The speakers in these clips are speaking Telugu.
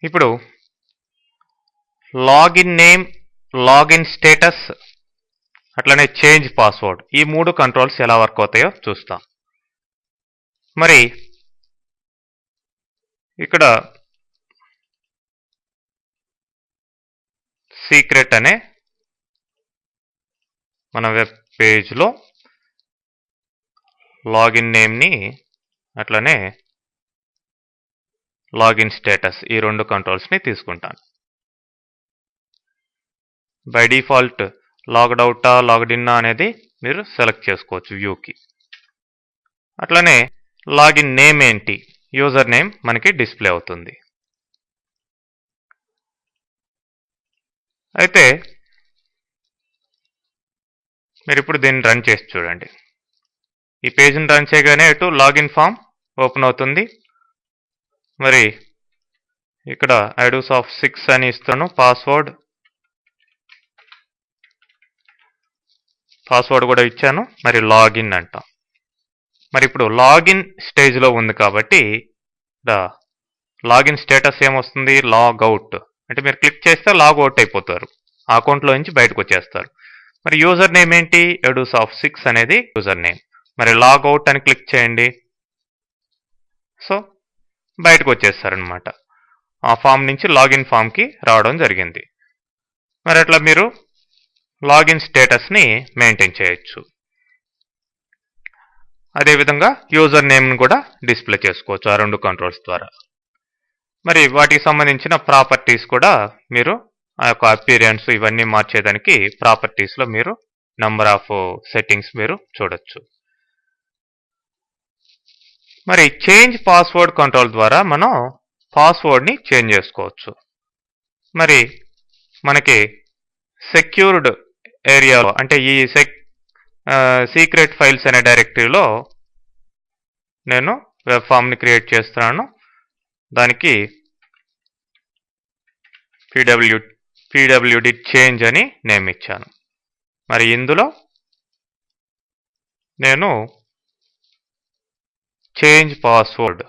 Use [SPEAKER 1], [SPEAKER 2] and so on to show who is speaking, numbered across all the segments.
[SPEAKER 1] ఇప్పుడు లాగిన్ నేమ్, లాగిన్ స్టేటస్, అట్లనే చేంజ్ పాస్వర్డ్, ఈ 3 కంట్రోల్స్ ఎలా వర్క్ అవుతాయో చూస్తాం. మరి ఇక్కడ సీక్రెట్ అనే మన వెబ్ పేజ్లో లాగిన్ నేమ్ని అట్లనే లాగిన్ స్టేటస్ ఈ 2 కంట్రోల్స్ని తీసుకుంటాను. బై డిఫాల్ట్ లాగ్డ్ అవుటా లాగ్డ్ ఇన్నా అనేది మీరు సెలెక్ట్ చేసుకోవచ్చు వ్యూకి. అట్లనే లాగిన్ నేమ్ ఏంటి, యూజర్ నేమ్ మనకి డిస్ప్లే అవుతుంది. అయితే మీరు ఇప్పుడు దీన్ని రన్ చేసి చూడండి. ఈ పేజ్ని రన్ చేయగానే ఇటు లాగిన్ ఫామ్ ఓపెన్ అవుతుంది. మరి ఇక్కడ ఐడూసాఫ్ట్ 6 అని ఇస్తాను, పాస్వర్డ్ కూడా ఇచ్చాను. మరి లాగిన్ అంటాం. మరి ఇప్పుడు లాగిన్ స్టేజ్లో ఉంది కాబట్టి లాగిన్ స్టేటస్ ఏమొస్తుంది, లాగ్ అవుట్. అంటే మీరు క్లిక్ చేస్తే లాగ్ అవుట్ అయిపోతారు, ఆ అకౌంట్లో నుంచి బయటకు వచ్చేస్తారు. మరి యూజర్ నేమ్ ఏంటి, ఐడూసాఫ్ట్ 6 అనేది యూజర్ నేమ్. మరి లాగ్ అవుట్ అని క్లిక్ చేయండి, సో బయటకు వచ్చేస్తారనమాట. ఆ ఫామ్ నుంచి లాగిన్ ఫామ్కి రావడం జరిగింది. మరి అట్లా మీరు లాగిన్ స్టేటస్ని మెయింటైన్ చేయొచ్చు. అదేవిధంగా యూజర్ నేమ్ని కూడా డిస్ప్లే చేసుకోవచ్చు ఆ 2 కంట్రోల్స్ ద్వారా. మరి వాటికి సంబంధించిన ప్రాపర్టీస్ కూడా మీరు ఆ యొక్క అపీరియన్స్ ఇవన్నీ మార్చేదానికి ప్రాపర్టీస్లో మీరు నంబర్ ఆఫ్ సెట్టింగ్స్ మీరు చూడొచ్చు. మరి చేంజ్ పాస్వర్డ్ కంట్రోల్ ద్వారా మనం పాస్వర్డ్ని చేంజ్ చేసుకోవచ్చు. మరి మనకి సెక్యూర్డ్ ఏరియాలో అంటే ఈ సీక్రెట్ ఫైల్స్ అనే డైరెక్టరీలో నేను వెబ్ ఫామ్ని క్రియేట్ చేస్తున్నాను. దానికి pwd చేంజ్ అని నేమ్ ఇచ్చాను. మరి ఇందులో నేను చేంజ్ పాస్వర్డ్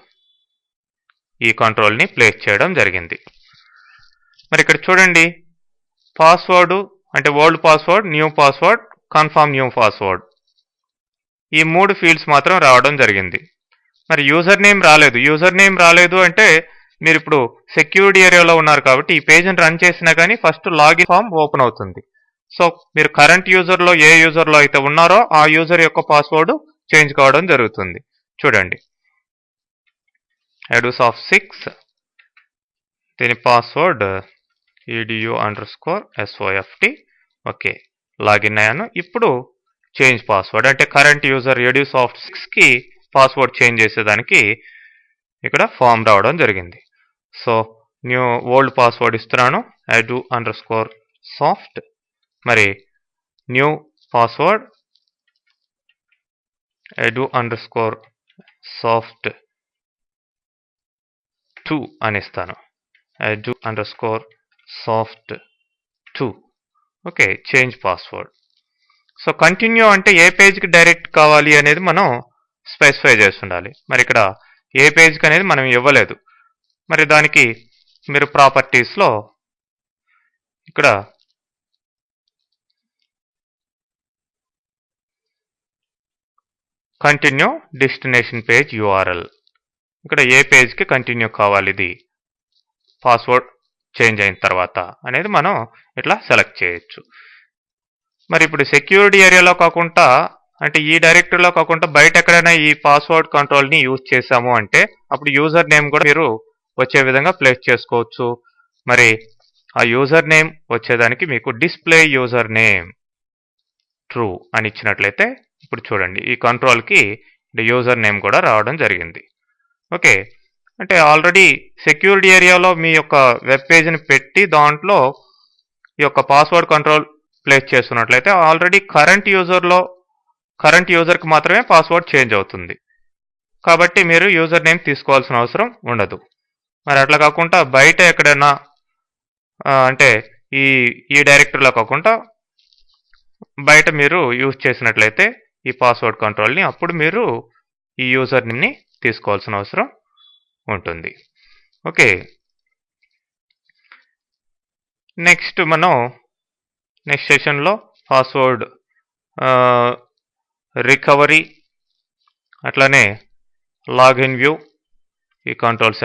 [SPEAKER 1] ఈ కంట్రోల్ని ప్లేస్ చేయడం జరిగింది. మరి ఇక్కడ చూడండి, పాస్వర్డ్ అంటే old password, new password, confirm new password, ఈ 3 ఫీల్డ్స్ మాత్రం రావడం జరిగింది. మరి యూజర్ నేమ్ రాలేదు. యూజర్ నేమ్ రాలేదు అంటే మీరు ఇప్పుడు సెక్యూరిటీ ఏరియాలో ఉన్నారు కాబట్టి ఈ పేజ్ని రన్ చేసినా కానీ ఫస్ట్ లాగిన్ ఫామ్ ఓపెన్ అవుతుంది. సో మీరు కరెంట్ యూజర్లో ఏ యూజర్లో అయితే ఉన్నారో ఆ యూజర్ యొక్క పాస్వర్డ్ చేంజ్ కావడం జరుగుతుంది. చూడండి, ఐడూసాఫ్ట్ 6 దీని పాస్వర్డ్ edu_soft. ఓకే, లాగిన్ అయ్యాను. ఇప్పుడు చేంజ్ పాస్వర్డ్ అంటే కరెంట్ యూజర్ ఐడూసాఫ్ట్ 6కి పాస్వర్డ్ చేంజ్ చేసేదానికి ఇక్కడ ఫామ్ రావడం జరిగింది. సో న్యూ ఓల్డ్ పాస్వర్డ్ ఇస్తున్నాను, edu_soft. మరి న్యూ పాస్వర్డ్ edu_soft2 అని ఇస్తాను, edu_soft2. Okay, change password. So continue అంటే ఏ పేజ్కి డైరెక్ట్ కావాలి అనేది మనం స్పెసిఫై చేసి ఉండాలి. మరి ఇక్కడ ఏ పేజ్కి అనేది మనం ఇవ్వలేదు. మరి దానికి మీరు ప్రాపర్టీస్లో ఇక్కడ కంటిన్యూ డెస్టినేషన్ పేజ్ యూఆర్ఎల్, ఇక్కడ ఏ పేజ్కి కంటిన్యూ కావాలి ఇది పాస్వర్డ్ చేంజ్ అయిన తర్వాత అనేది మనం ఇట్లా సెలెక్ట్ చేయొచ్చు. మరి ఇప్పుడు సెక్యూరిటీ ఏరియాలో కాకుండా అంటే ఈ డైరెక్టరీలో కాకుండా బయట ఎక్కడైనా ఈ పాస్వర్డ్ కంట్రోల్ని యూజ్ చేసాము అంటే అప్పుడు యూజర్ నేమ్ కూడా మీరు వచ్చే విధంగా ప్లేస్ చేసుకోవచ్చు. మరి ఆ యూజర్ నేమ్ వచ్చేదానికి మీకు డిస్ప్లే యూజర్ నేమ్ ట్రూ అని ఇచ్చినట్లయితే ఇప్పుడు చూడండి ఈ కంట్రోల్కి యూజర్ నేమ్ కూడా రావడం జరిగింది. ఓకే, అంటే ఆల్రెడీ సెక్యూరిటీ ఏరియాలో మీ యొక్క వెబ్ పేజ్ని పెట్టి దాంట్లో ఈ యొక్క పాస్వర్డ్ కంట్రోల్ ప్లేస్ చేస్తున్నట్లయితే ఆల్రెడీ కరెంట్ యూజర్కి మాత్రమే పాస్వర్డ్ చేంజ్ అవుతుంది. కాబట్టి మీరు యూజర్ నేమ్ తీసుకోవాల్సిన అవసరం ఉండదు. మరి అట్లా కాకుండా బయట ఎక్కడైనా అంటే ఈ డైరెక్టరీలో కాకుండా బయట మీరు యూజ్ చేసినట్లయితే ఈ పాస్వర్డ్ కంట్రోల్ని అప్పుడు మీరు ఈ యూజర్ నేమ్ని తీసుకోవాల్సిన అవసరం ఉంటుంది. ఓకే, నెక్స్ట్ మనం నెక్స్ట్ సెషన్లో పాస్వర్డ్ రికవరీ అట్లానే లాగిన్ వ్యూ ఈ కంట్రోల్స్